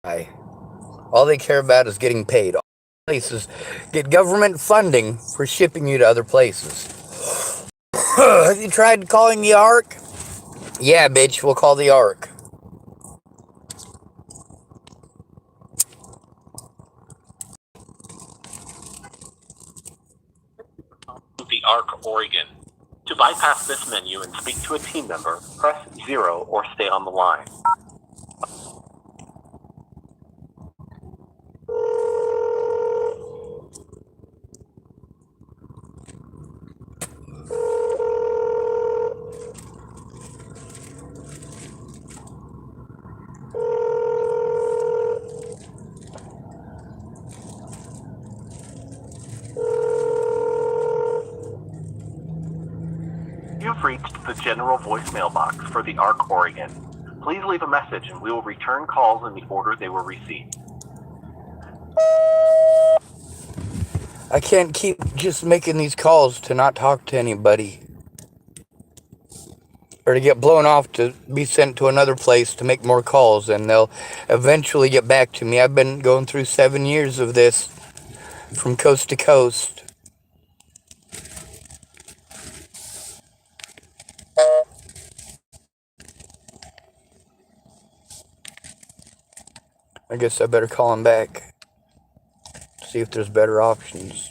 All they care about is getting paid. All places get government funding for shipping you to other places. Have you tried calling the ARC? Yeah, bitch, we'll call the ARC. The ARC Oregon. To bypass this menu and speak to a team member, press 0 or stay on the line. You've reached the general voicemail box for the ARC Oregon. Please leave a message and we will return calls in the order they were received. I can't keep just making these calls to not talk to anybody. Or to get blown off to be sent to another place to make more calls, and they'll eventually get back to me. I've been going through 7 years of this from coast to coast. I guess I better call him back. See if there's better options.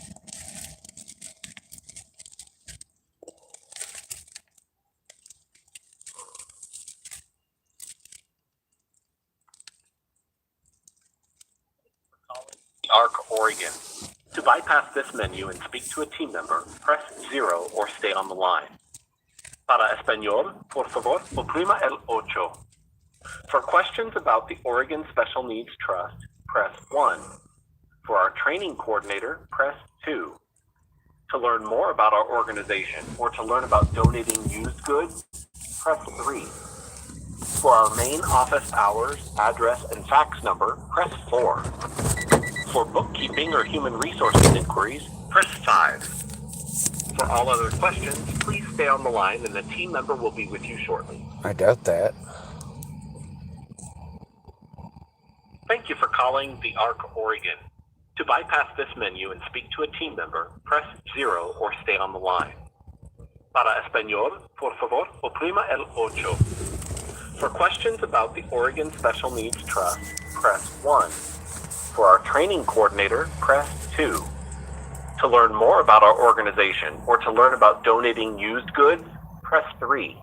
The ARC Oregon. To bypass this menu and speak to a team member, press 0 or stay on the line. Para español, por favor, oprima el ocho. For questions about the Oregon Special Needs Trust, press 1. For our training coordinator, press 2. To learn more about our organization or to learn about donating used goods, press 3. For our main office hours, address, and fax number, press 4. For bookkeeping or human resources inquiries, press 5. For all other questions, please stay on the line and a team member will be with you shortly. I doubt that. Thank you for calling the ARC Oregon. To bypass this menu and speak to a team member, press 0 or stay on the line. Para español, por favor, oprima el ocho. For questions about the Oregon Special Needs Trust, press 1. For our training coordinator, press 2. To learn more about our organization or to learn about donating used goods, press 3.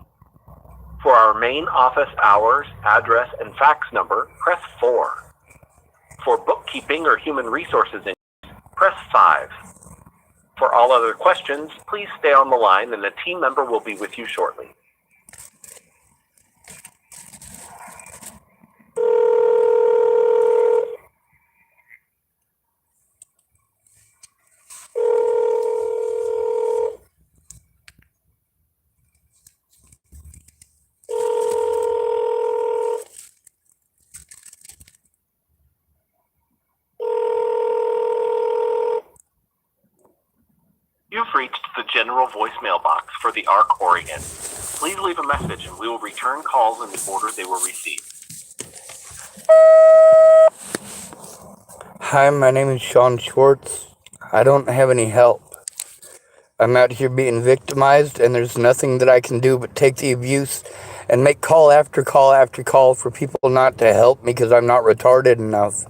For our main office hours, address, and fax number, press 4. For bookkeeping or human resources inquiries, press 5. For all other questions, please stay on the line and a team member will be with you shortly. You've reached the general voicemail box for the ARC Oregon. Please leave a message and we will return calls in the order they were received. Hi, my name is Sean Schwartz. I don't have any help. I'm out here being victimized, and there's nothing that I can do but take the abuse and make call after call after call for people not to help me because I'm not retarded enough.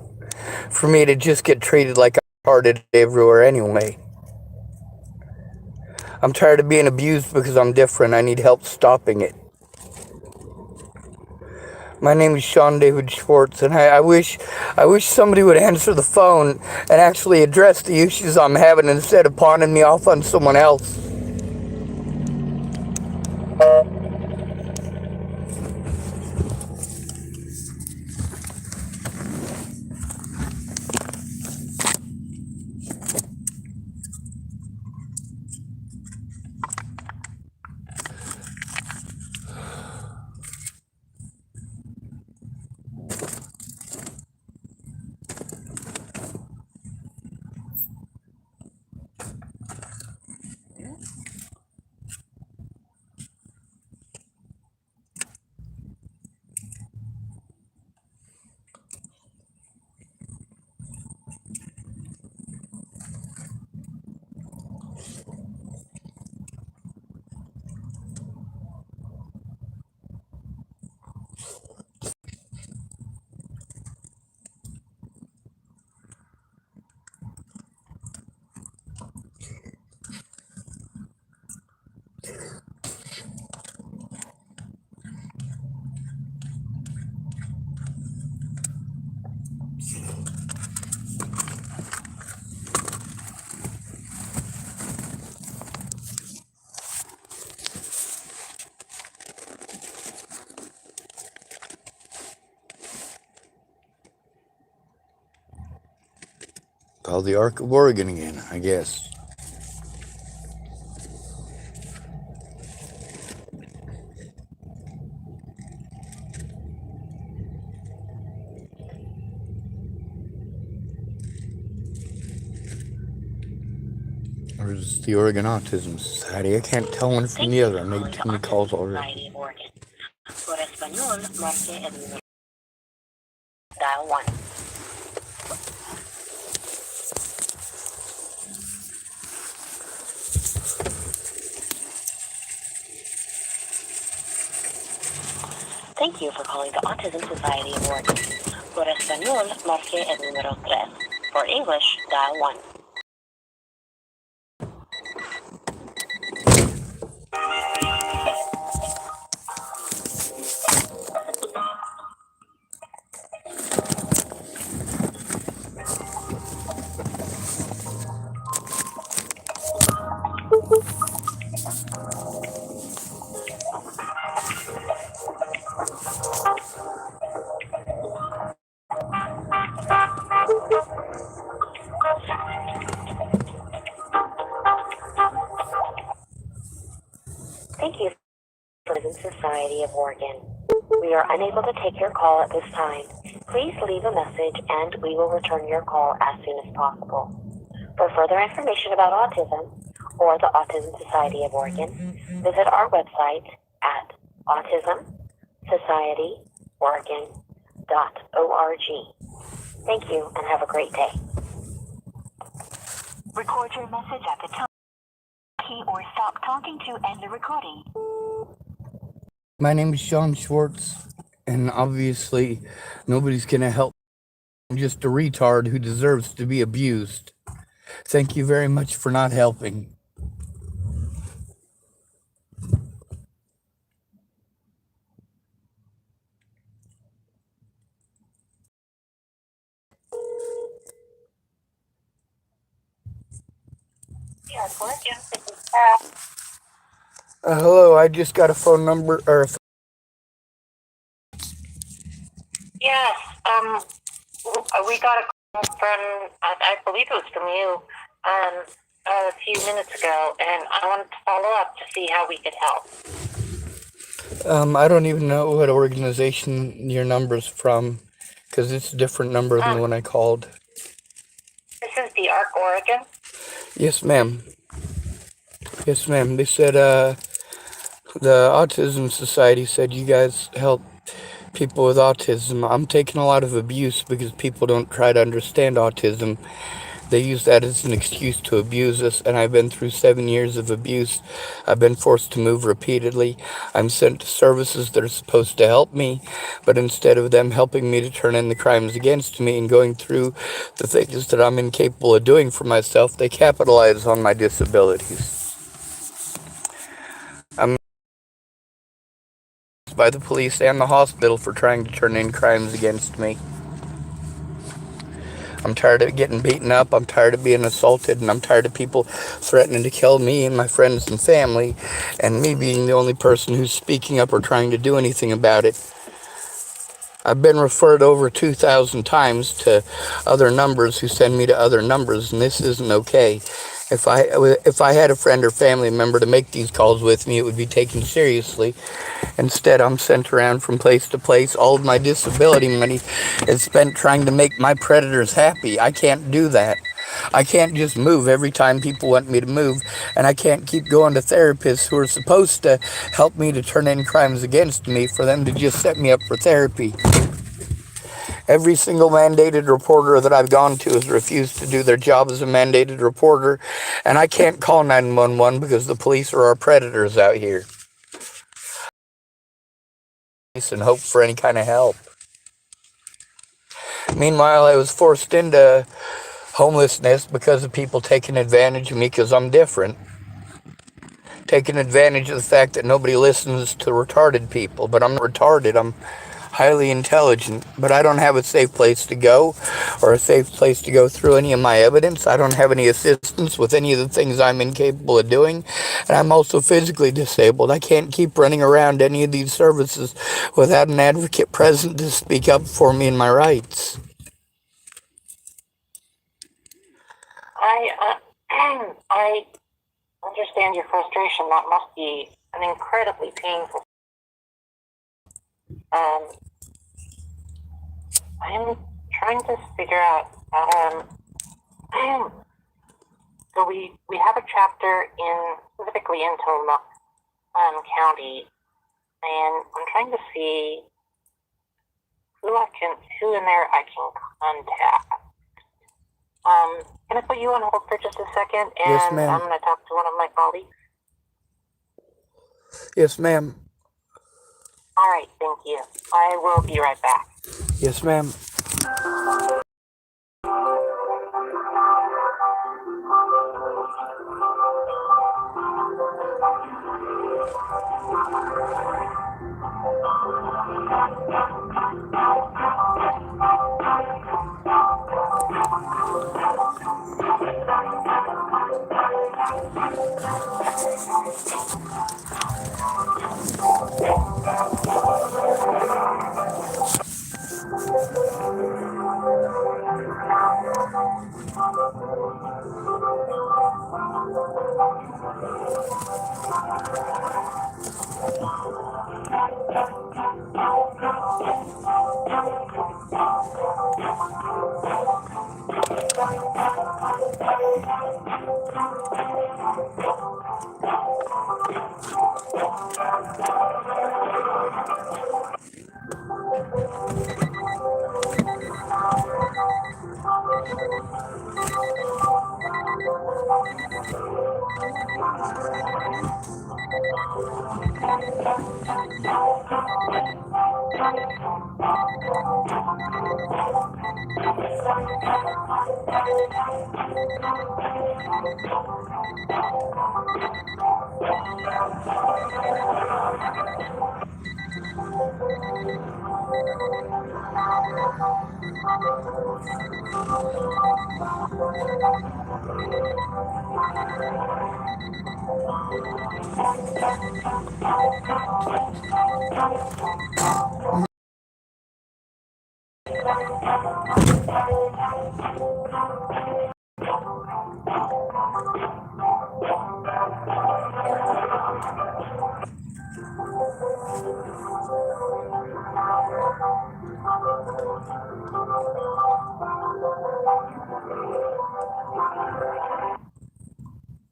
For me to just get treated like I'm retarded everywhere anyway. I'm tired of being abused because I'm different. I need help stopping it. My name is Sean David Schwartz, and I wish somebody would answer the phone and actually address the issues I'm having instead of pawning me off on someone else. Call the Ark of Oregon again, I guess. Or is it the Oregon Autism Society? I can't tell one from the other. I made too many calls already. Por español, marque el número. Dial 1. Thank you for calling the Autism Society of Oregon. Por español, marque el número 3. For English, dial 1. Thank you for the Autism Society of Oregon. We are unable to take your call at this time. Please leave a message and we will return your call as soon as possible. For further information about autism or the Autism Society of Oregon, visit our website at autismsociettyoregon.org. Thank you and have a great day. Record your message at the tone key or stop talking to end the recording. My name is Sean Schwartz, and obviously nobody's gonna help. I'm just a retard who deserves to be abused. Thank you very much for not helping. Yes, Oregon, this is Sarah. Hello, I just got a phone number, Yes, we got a call from, I believe it was from you, a few minutes ago, and I wanted to follow up to see how we could help. I don't even know what organization your number's from, because it's a different number than the one I called. This is the Ark Oregon. Yes, ma'am. Yes, ma'am. They said, the Autism Society said you guys help people with autism. I'm taking a lot of abuse because people don't try to understand autism. They use that as an excuse to abuse us, and I've been through 7 years of abuse. I've been forced to move repeatedly. I'm sent to services that are supposed to help me, but instead of them helping me to turn in the crimes against me and going through the things that I'm incapable of doing for myself, they capitalize on my disabilities. I'm by the police and the hospital for trying to turn in crimes against me. I'm tired of getting beaten up, I'm tired of being assaulted, and I'm tired of people threatening to kill me and my friends and family, and me being the only person who's speaking up or trying to do anything about it. I've been referred over 2,000 times to other numbers who send me to other numbers, and this isn't okay. If I had a friend or family member to make these calls with me, it would be taken seriously. Instead, I'm sent around from place to place. All of my disability money is spent trying to make my predators happy. I can't do that. I can't just move every time people want me to move, and I can't keep going to therapists who are supposed to help me to turn in crimes against me for them to just set me up for therapy. Every single mandated reporter that I've gone to has refused to do their job as a mandated reporter, and I can't call 911 because the police are our predators out here. And hope for any kind of help. Meanwhile, I was forced into homelessness because of people taking advantage of me because I'm different. Taking advantage of the fact that nobody listens to retarded people, but I'm not retarded. I'm highly intelligent, but I don't have a safe place to go or a safe place to go through any of my evidence. I don't have any assistance with any of the things I'm incapable of doing, and I'm also physically disabled. I can't keep running around any of these services without an advocate present to speak up for me and my rights. I understand your frustration. That must be an incredibly painful. I'm trying to figure out. So we have a chapter specifically in Tillamook County, and I'm trying to see who in there I can contact. Can I put you on hold for just a second? And Yes, ma'am. I'm going to talk to one of my colleagues. Yes, ma'am. All right, thank you. I will be right back. Yes, ma'am.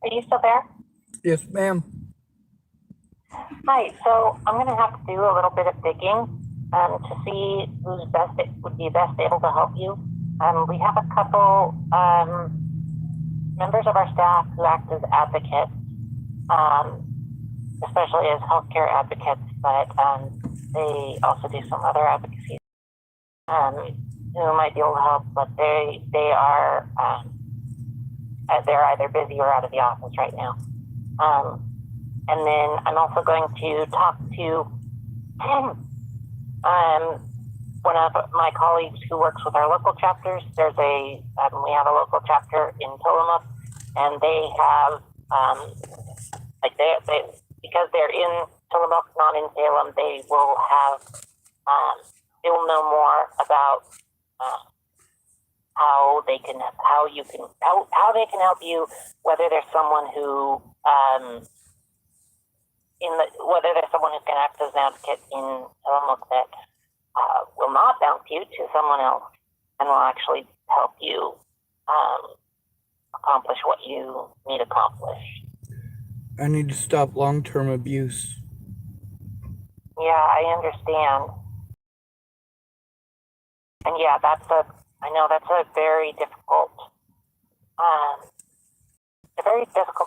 Are you still there? Yes, ma'am. Hi, so I'm going to have to do a little bit of digging to see who's would be best able to help you. We have a couple members of our staff who act as advocates, especially as healthcare advocates, but they also do some other advocacy who might be able to help, but they are they're either busy or out of the office right now. And then I'm also going to talk to one of my colleagues who works with our local chapters. There's we have a local chapter in Tillamook, and they have they because they're in Tillamook, not in Salem. They will have they will know more about how they can help you, whether there's someone who whether there's someone who can act as an advocate in Tillamook that will not bounce you to someone else and will actually help you accomplish what you need accomplished. I need to stop long-term abuse. Yeah, I understand. And yeah, I know that's a very difficult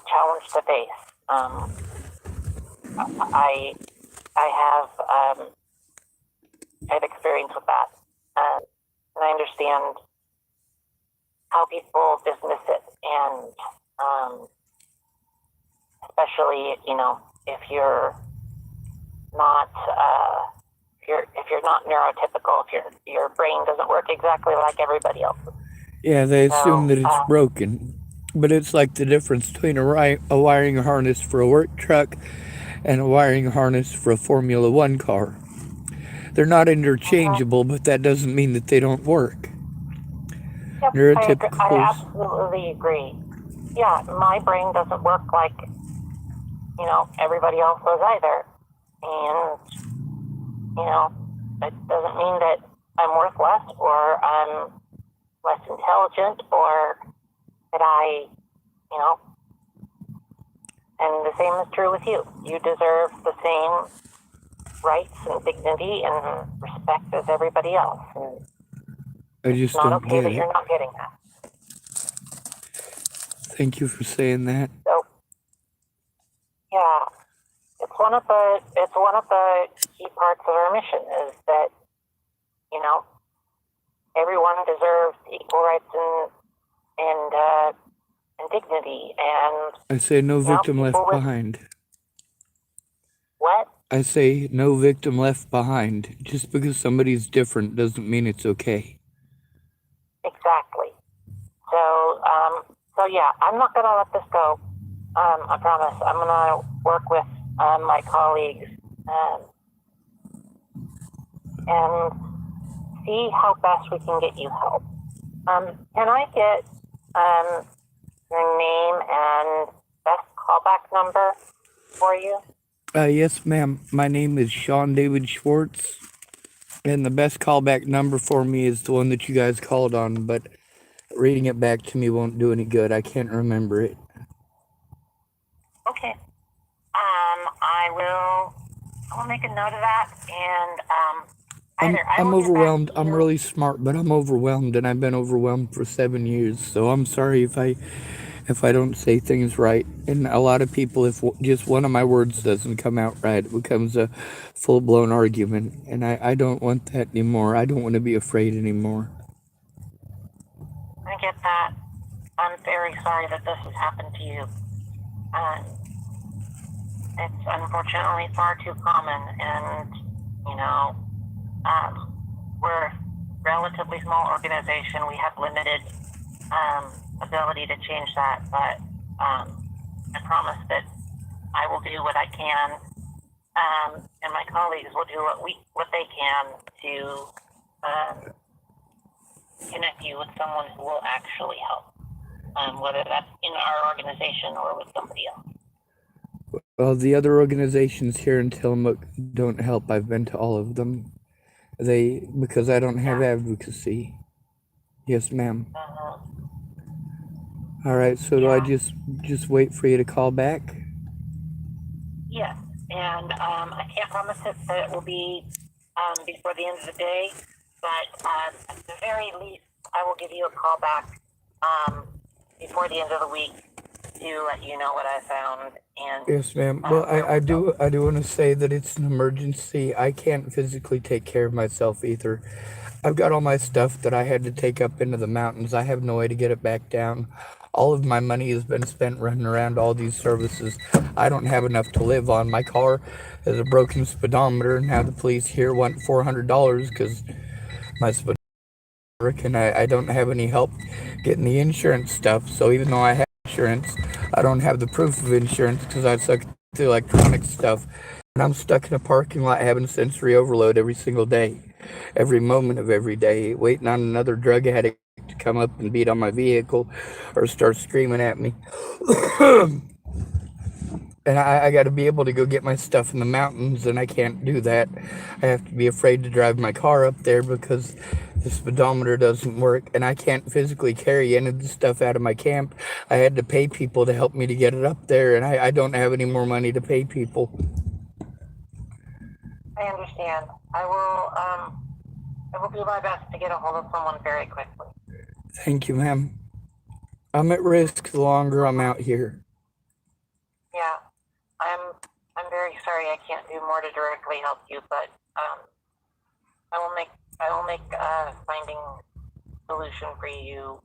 challenge to face. I have experience with that, and I understand how people dismiss it, and especially if you're not if you're not neurotypical, if your brain doesn't work exactly like everybody else's. Yeah, they assume that it's broken, but it's like the difference between a wiring harness for a work truck and a wiring harness for a Formula One car. They're not interchangeable, but that doesn't mean that they don't work. Yep, I neurotypicals. absolutely agree. Yeah, my brain doesn't work like, everybody else does either. And, it doesn't mean that I'm worth less or I'm less intelligent or that and the same is true with you. You deserve the same rights and dignity and respect as everybody else. And I just it's not don't okay get that it. you're not getting that. Thank you for saying that. So, yeah, it's one of the key parts of our mission is that, everyone deserves equal rights and dignity. And I say no victim left people with behind. what? I say no victim left behind. Just because somebody's different doesn't mean it's okay. Exactly. So yeah, I'm not gonna let this go. I promise. I'm gonna work with my colleagues and see how best we can get you help. Can I get your name and best callback number for you? Yes, ma'am. My name is Sean David Schwartz, and the best callback number for me is the one that you guys called on, but reading it back to me won't do any good. I can't remember it. Okay. I will make a note of that, and I'm overwhelmed. I'm really smart, but I'm overwhelmed, and I've been overwhelmed for 7 years. So I'm sorry if I don't say things right. And a lot of people, if just one of my words doesn't come out right, it becomes a full-blown argument. And I don't want that anymore. I don't want to be afraid anymore. I get that. I'm very sorry that this has happened to you. It's unfortunately far too common, and we're a relatively small organization. We have limited ability to change that, but I promise that I will do what I can, and my colleagues will do what they can to connect you with someone who will actually help, whether that's in our organization or with somebody else. Well, the other organizations here in Tillamook don't help. I've been to all of them. Because I don't have advocacy. Yes, ma'am. All right, so do I just wait for you to call back? Yes, and I can't promise that it will be before the end of the day, but at the very least, I will give you a call back before the end of the week to let you know what I found. And yes, ma'am. Well, I do want to say that it's an emergency. I can't physically take care of myself either. I've got all my stuff that I had to take up into the mountains. I have no way to get it back down. All of my money has been spent running around all these services. I don't have enough to live on. My car has a broken speedometer. Now the police here want $400 because my speedometer, and I don't have any help getting the insurance stuff. So even though I have insurance, I don't have the proof of insurance because I suck to electronic stuff. And I'm stuck in a parking lot having sensory overload every single day, every moment of every day, waiting on another drug addict to come up and beat on my vehicle or start screaming at me. And I got to be able to go get my stuff in the mountains, and I can't do that. I have to be afraid to drive my car up there because the speedometer doesn't work, and I can't physically carry any of the stuff out of my camp. I had to pay people to help me to get it up there, and I don't have any more money to pay people. I understand. I will do my best to get a hold of someone very quickly. Thank you, ma'am. I'm at risk the longer I'm out here. Yeah, I'm very sorry I can't do more to directly help you, but I will make finding a solution for you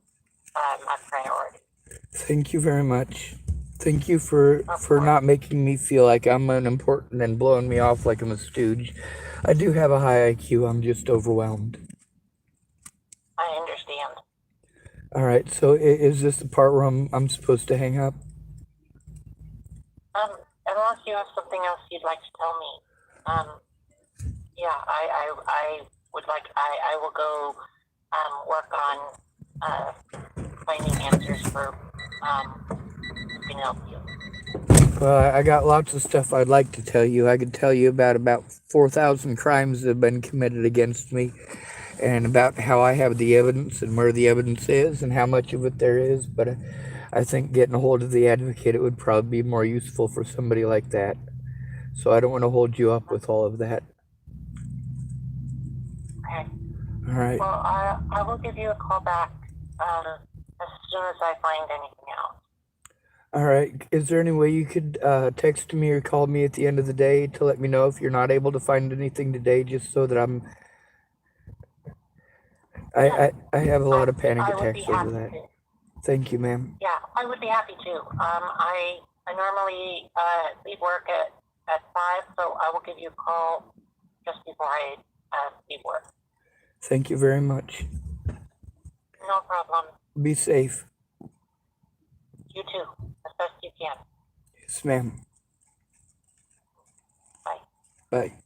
my priority. Thank you very much. Thank you for not making me feel like I'm unimportant and blowing me off like I'm a stooge. I do have a high IQ. I'm just overwhelmed. I understand. All right. So is this the part where I'm supposed to hang up? Unless you have something else you'd like to tell me. Yeah, I would like. I will go work on finding answers for who can help you. Well, I got lots of stuff I'd like to tell you. I could tell you about 4,000 crimes that have been committed against me, and about how I have the evidence and where the evidence is and how much of it there is, but I think getting a hold of the advocate, it would probably be more useful for somebody like that. So I don't want to hold you up with all of that. Okay. All right. Well, I will give you a call back as soon as I find anything out. All right. Is there any way you could text me or call me at the end of the day to let me know if you're not able to find anything today, just so that I have a lot of panic attacks over that. Thank you, ma'am. Yeah, I would be happy to. I normally leave work at 5, so I will give you a call just before I leave work. Thank you very much. No problem. Be safe. You too, as best you can. Yes, ma'am. Bye. Bye.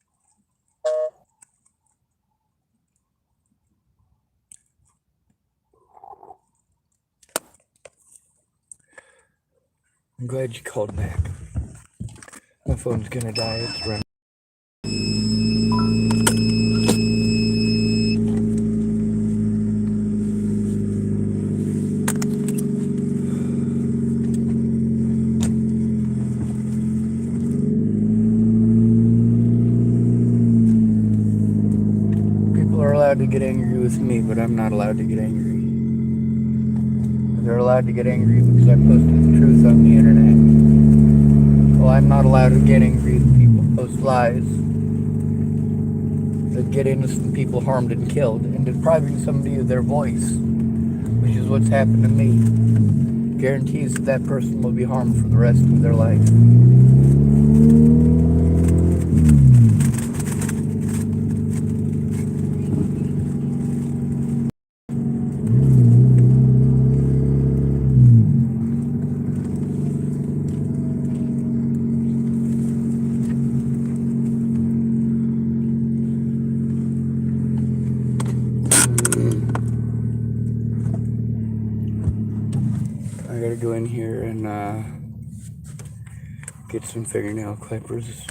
I'm glad you called back. My phone's gonna die. It's running. People are allowed to get angry with me, but I'm not allowed to get angry. They're allowed to get angry because I posted the truth on the internet. Well, I'm not allowed to get angry if people post lies that get innocent people harmed and killed and depriving somebody of their voice, which is what's happened to me. Guarantees that that person will be harmed for the rest of their life. I gotta go in here and get some fingernail clippers.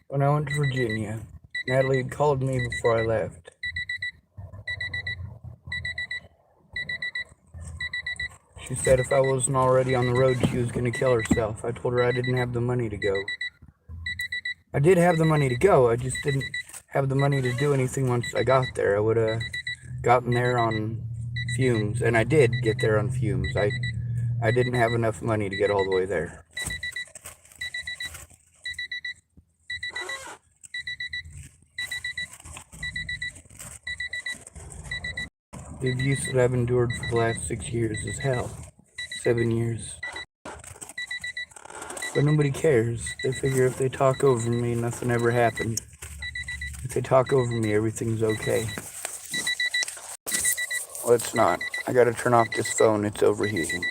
When I went to Virginia, Natalie had called me before I left. She said if I wasn't already on the road, she was going to kill herself. I told her I didn't have the money to go. I did have the money to go, I just didn't have the money to do anything once I got there. I would have gotten there on fumes, and I did get there on fumes. I didn't have enough money to get all the way there. The abuse that I've endured for the last 6 years is hell. 7 years. But nobody cares. They figure if they talk over me, nothing ever happened. If they talk over me, everything's okay. Well, it's not. I gotta turn off this phone. It's overheating.